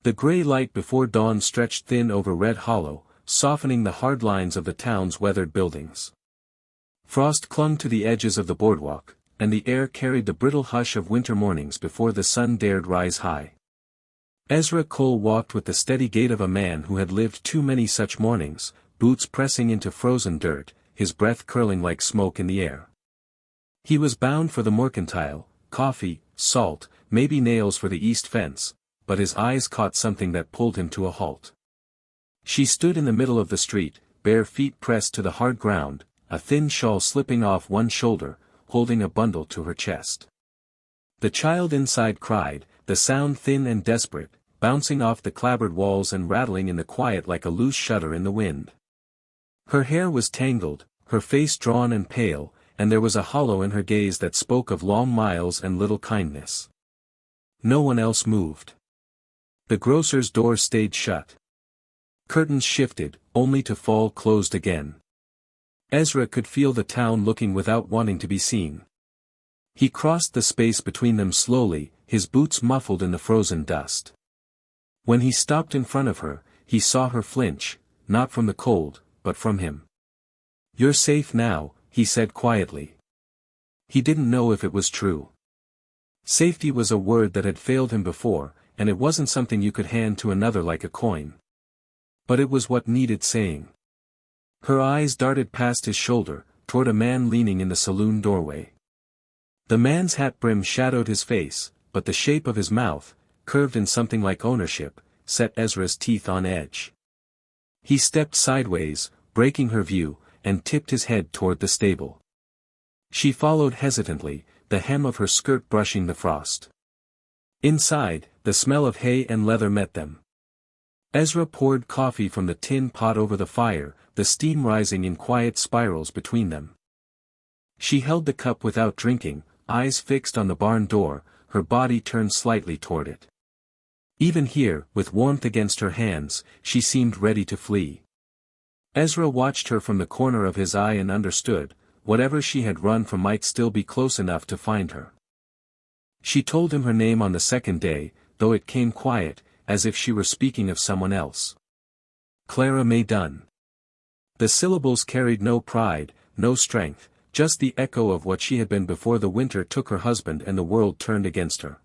The gray light before dawn stretched thin over Red Hollow, softening the hard lines of the town's weathered buildings. Frost clung to the edges of the boardwalk, and the air carried the brittle hush of winter mornings before the sun dared rise high. Ezra Cole walked with the steady gait of a man who had lived too many such mornings, boots pressing into frozen dirt, his breath curling like smoke in the air. He was bound for the mercantile, coffee, salt, maybe nails for the east fence, but his eyes caught something that pulled him to a halt. She stood in the middle of the street, bare feet pressed to the hard ground, a thin shawl slipping off one shoulder, holding a bundle to her chest. The child inside cried, the sound thin and desperate, bouncing off the clapboard walls and rattling in the quiet like a loose shutter in the wind. Her hair was tangled, her face drawn and pale, and there was a hollow in her gaze that spoke of long miles and little kindness. No one else moved. The grocer's door stayed shut. Curtains shifted, only to fall closed again. Ezra could feel the town looking without wanting to be seen. He crossed the space between them slowly, his boots muffled in the frozen dust. When he stopped in front of her, he saw her flinch, not from the cold, but from him. "You're safe now," he said quietly. He didn't know if it was true. Safety was a word that had failed him before, and it wasn't something you could hand to another like a coin. But it was what needed saying. Her eyes darted past his shoulder, toward a man leaning in the saloon doorway. The man's hat brim shadowed his face, but the shape of his mouth, curved in something like ownership, set Ezra's teeth on edge. He stepped sideways, breaking her view, and tipped his head toward the stable. She followed hesitantly, the hem of her skirt brushing the frost. Inside, the smell of hay and leather met them. Ezra poured coffee from the tin pot over the fire, the steam rising in quiet spirals between them. She held the cup without drinking, eyes fixed on the barn door, her body turned slightly toward it. Even here, with warmth against her hands, she seemed ready to flee. Ezra watched her from the corner of his eye and understood, whatever she had run from might still be close enough to find her. She told him her name on the second day, though it came quiet, as if she were speaking of someone else. Clara Mae Dunn. The syllables carried no pride, no strength, just the echo of what she had been before the winter took her husband and the world turned against her.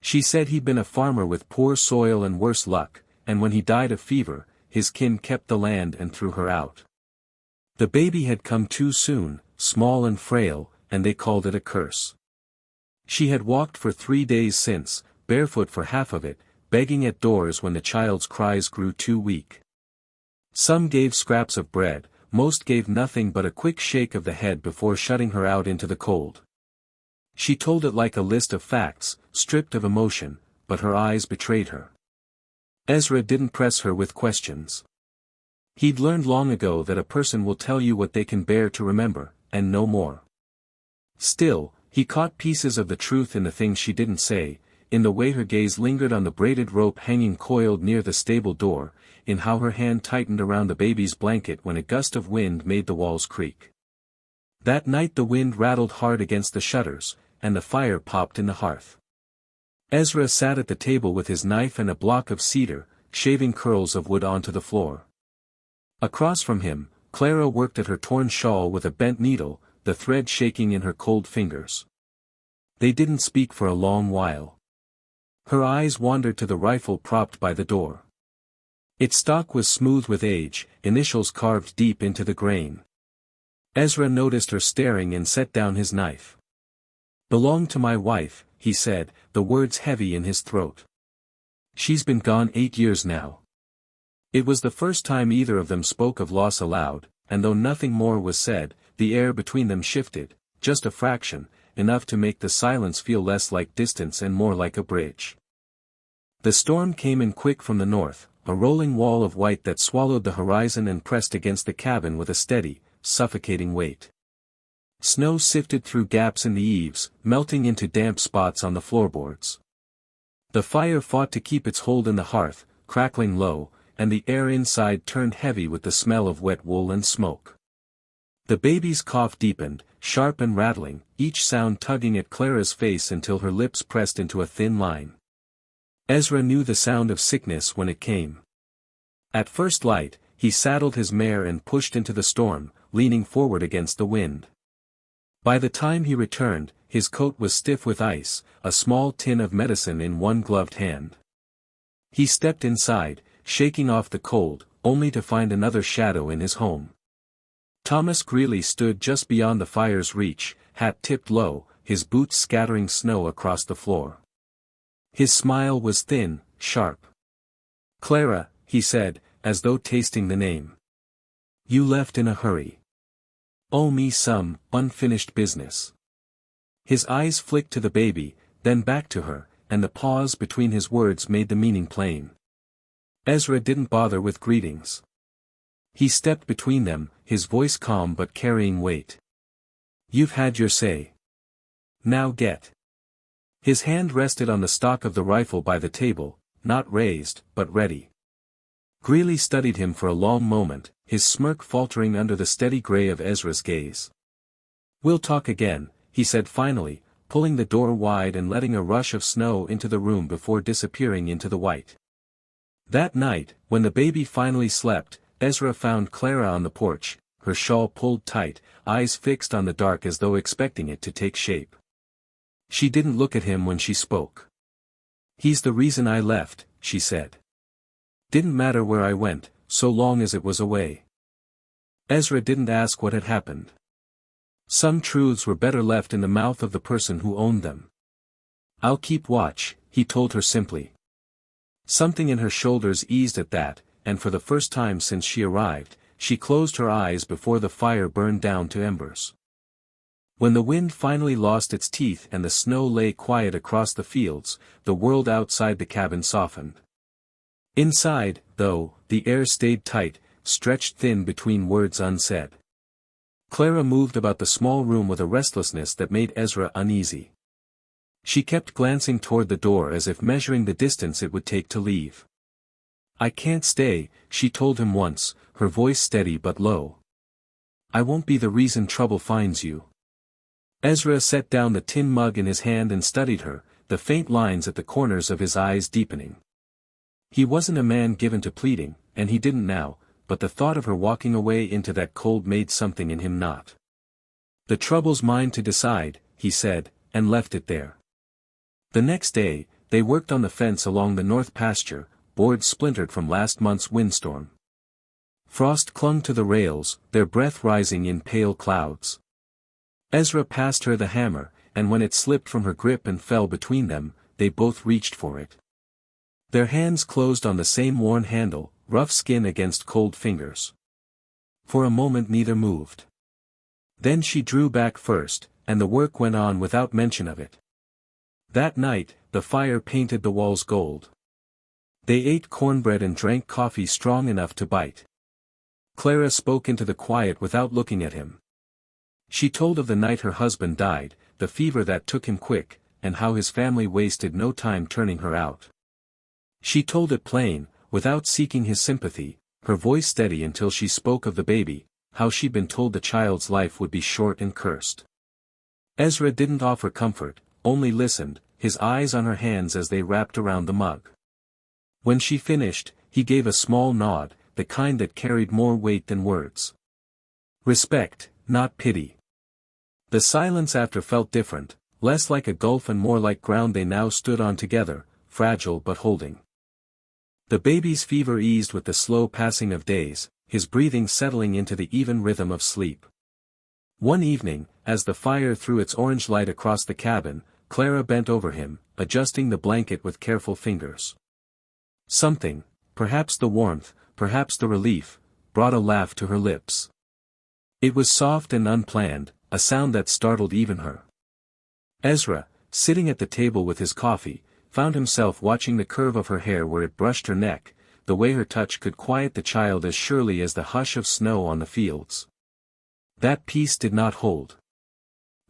She said he'd been a farmer with poor soil and worse luck, and when he died of fever, his kin kept the land and threw her out. The baby had come too soon, small and frail, and they called it a curse. She had walked for 3 days since, barefoot for half of it, begging at doors when the child's cries grew too weak. Some gave scraps of bread, most gave nothing but a quick shake of the head before shutting her out into the cold. She told it like a list of facts, stripped of emotion, but her eyes betrayed her. Ezra didn't press her with questions. He'd learned long ago that a person will tell you what they can bear to remember, and no more. Still, he caught pieces of the truth in the things she didn't say, in the way her gaze lingered on the braided rope hanging coiled near the stable door, in how her hand tightened around the baby's blanket when a gust of wind made the walls creak. That night the wind rattled hard against the shutters, and the fire popped in the hearth. Ezra sat at the table with his knife and a block of cedar, shaving curls of wood onto the floor. Across from him, Clara worked at her torn shawl with a bent needle, the thread shaking in her cold fingers. They didn't speak for a long while. Her eyes wandered to the rifle propped by the door. Its stock was smooth with age, initials carved deep into the grain. Ezra noticed her staring and set down his knife. "Belonged to my wife," he said, the words heavy in his throat. "She's been gone 8 years now." It was the first time either of them spoke of loss aloud, and though nothing more was said, the air between them shifted, just a fraction, enough to make the silence feel less like distance and more like a bridge. The storm came in quick from the north, a rolling wall of white that swallowed the horizon and pressed against the cabin with a steady, suffocating weight. Snow sifted through gaps in the eaves, melting into damp spots on the floorboards. The fire fought to keep its hold in the hearth, crackling low, and the air inside turned heavy with the smell of wet wool and smoke. The baby's cough deepened, sharp and rattling, each sound tugging at Clara's face until her lips pressed into a thin line. Ezra knew the sound of sickness when it came. At first light, he saddled his mare and pushed into the storm, leaning forward against the wind. By the time he returned, his coat was stiff with ice, a small tin of medicine in one gloved hand. He stepped inside, shaking off the cold, only to find another shadow in his home. Thomas Greeley stood just beyond the fire's reach, hat tipped low, his boots scattering snow across the floor. His smile was thin, sharp. "Clara," he said, as though tasting the name. "You left in a hurry. Owe me some unfinished business." His eyes flicked to the baby, then back to her, and the pause between his words made the meaning plain. Ezra didn't bother with greetings. He stepped between them, his voice calm but carrying weight. "You've had your say. Now get." His hand rested on the stock of the rifle by the table, not raised, but ready. Greeley studied him for a long moment, his smirk faltering under the steady gray of Ezra's gaze. "We'll talk again," he said finally, pulling the door wide and letting a rush of snow into the room before disappearing into the white. That night, when the baby finally slept, Ezra found Clara on the porch, her shawl pulled tight, eyes fixed on the dark as though expecting it to take shape. She didn't look at him when she spoke. "He's the reason I left," she said. "Didn't matter where I went, so long as it was away." Ezra didn't ask what had happened. Some truths were better left in the mouth of the person who owned them. "I'll keep watch," he told her simply. Something in her shoulders eased at that, and for the first time since she arrived, she closed her eyes before the fire burned down to embers. When the wind finally lost its teeth and the snow lay quiet across the fields, the world outside the cabin softened. Inside, though, the air stayed tight, stretched thin between words unsaid. Clara moved about the small room with a restlessness that made Ezra uneasy. She kept glancing toward the door as if measuring the distance it would take to leave. "I can't stay," she told him once, her voice steady but low. "I won't be the reason trouble finds you." Ezra set down the tin mug in his hand and studied her, the faint lines at the corners of his eyes deepening. He wasn't a man given to pleading, and he didn't now, but the thought of her walking away into that cold made something in him knot. "The trouble's mine to decide," he said, and left it there. The next day, they worked on the fence along the north pasture, boards splintered from last month's windstorm. Frost clung to the rails, their breath rising in pale clouds. Ezra passed her the hammer, and when it slipped from her grip and fell between them, they both reached for it. Their hands closed on the same worn handle, rough skin against cold fingers. For a moment neither moved. Then she drew back first, and the work went on without mention of it. That night, the fire painted the walls gold. They ate cornbread and drank coffee strong enough to bite. Clara spoke into the quiet without looking at him. She told of the night her husband died, the fever that took him quick, and how his family wasted no time turning her out. She told it plain, without seeking his sympathy, her voice steady until she spoke of the baby, how she'd been told the child's life would be short and cursed. Ezra didn't offer comfort, only listened, his eyes on her hands as they wrapped around the mug. When she finished, he gave a small nod, the kind that carried more weight than words. Respect, not pity. The silence after felt different, less like a gulf and more like ground they now stood on together, fragile but holding. The baby's fever eased with the slow passing of days, his breathing settling into the even rhythm of sleep. One evening, as the fire threw its orange light across the cabin, Clara bent over him, adjusting the blanket with careful fingers. Something, perhaps the warmth, perhaps the relief, brought a laugh to her lips. It was soft and unplanned, a sound that startled even her. Ezra, sitting at the table with his coffee, found himself watching the curve of her hair where it brushed her neck, the way her touch could quiet the child as surely as the hush of snow on the fields. That peace did not hold.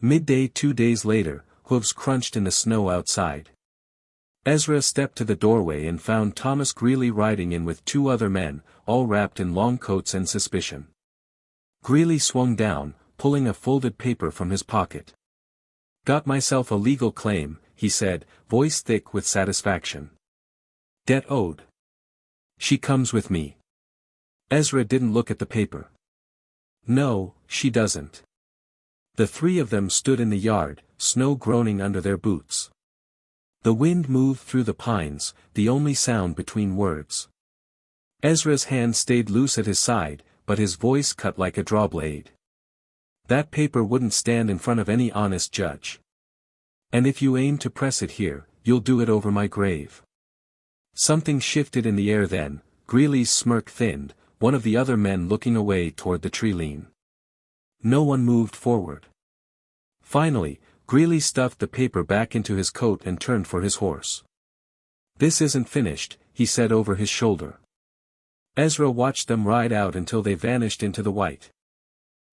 Midday 2 days later, hooves crunched in the snow outside. Ezra stepped to the doorway and found Thomas Greeley riding in with 2 other men, all wrapped in long coats and suspicion. Greeley swung down, pulling a folded paper from his pocket. "Got myself a legal claim," he said, voice thick with satisfaction. Debt owed. She comes with me. Ezra didn't look at the paper. No, she doesn't. The three of them stood in the yard, snow groaning under their boots. The wind moved through the pines, the only sound between words. Ezra's hand stayed loose at his side, but his voice cut like a draw blade. That paper wouldn't stand in front of any honest judge. And if you aim to press it here, you'll do it over my grave. Something shifted in the air then. Greeley's smirk thinned, one of the other men looking away toward the tree lean. No one moved forward. Finally, Greeley stuffed the paper back into his coat and turned for his horse. This isn't finished, he said over his shoulder. Ezra watched them ride out until they vanished into the white.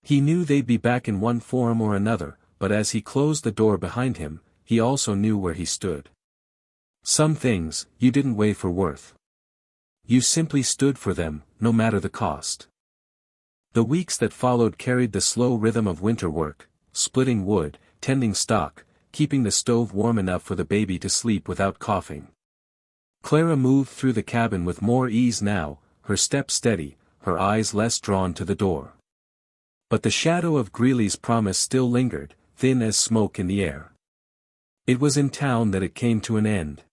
He knew they'd be back in one form or another, but as he closed the door behind him, he also knew where he stood. Some things, you didn't weigh for worth. You simply stood for them, no matter the cost. The weeks that followed carried the slow rhythm of winter work, splitting wood, tending stock, keeping the stove warm enough for the baby to sleep without coughing. Clara moved through the cabin with more ease now, her step steady, her eyes less drawn to the door. But the shadow of Greeley's promise still lingered, thin as smoke in the air. It was in town that it came to an end.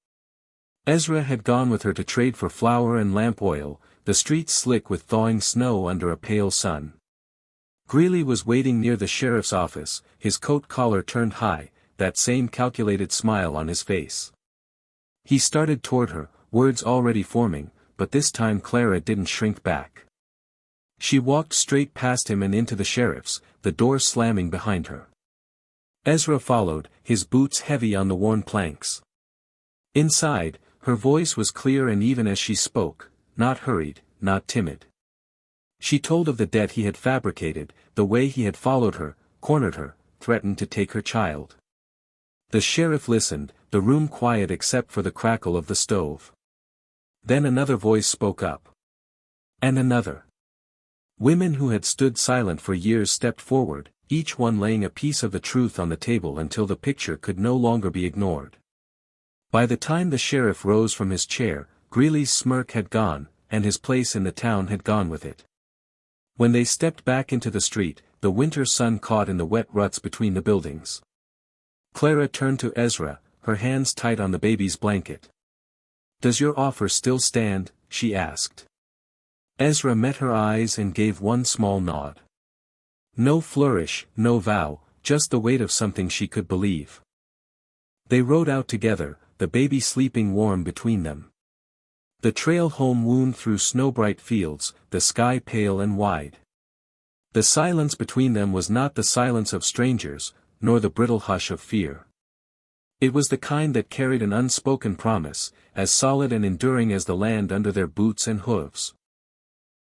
Ezra had gone with her to trade for flour and lamp oil, the streets slick with thawing snow under a pale sun. Greeley was waiting near the sheriff's office, his coat collar turned high, that same calculated smile on his face. He started toward her, words already forming, but this time Clara didn't shrink back. She walked straight past him and into the sheriff's, the door slamming behind her. Ezra followed, his boots heavy on the worn planks. Inside, her voice was clear and even as she spoke, not hurried, not timid. She told of the debt he had fabricated, the way he had followed her, cornered her, threatened to take her child. The sheriff listened, the room quiet except for the crackle of the stove. Then another voice spoke up. And another. Women who had stood silent for years stepped forward, each one laying a piece of the truth on the table until the picture could no longer be ignored. By the time the sheriff rose from his chair, Greeley's smirk had gone, and his place in the town had gone with it. When they stepped back into the street, the winter sun caught in the wet ruts between the buildings. Clara turned to Ezra, her hands tight on the baby's blanket. "Does your offer still stand?" she asked. Ezra met her eyes and gave one small nod. No flourish, no vow, just the weight of something she could believe. They rode out together, the baby sleeping warm between them. The trail home wound through snow-bright fields, the sky pale and wide. The silence between them was not the silence of strangers, nor the brittle hush of fear. It was the kind that carried an unspoken promise, as solid and enduring as the land under their boots and hooves.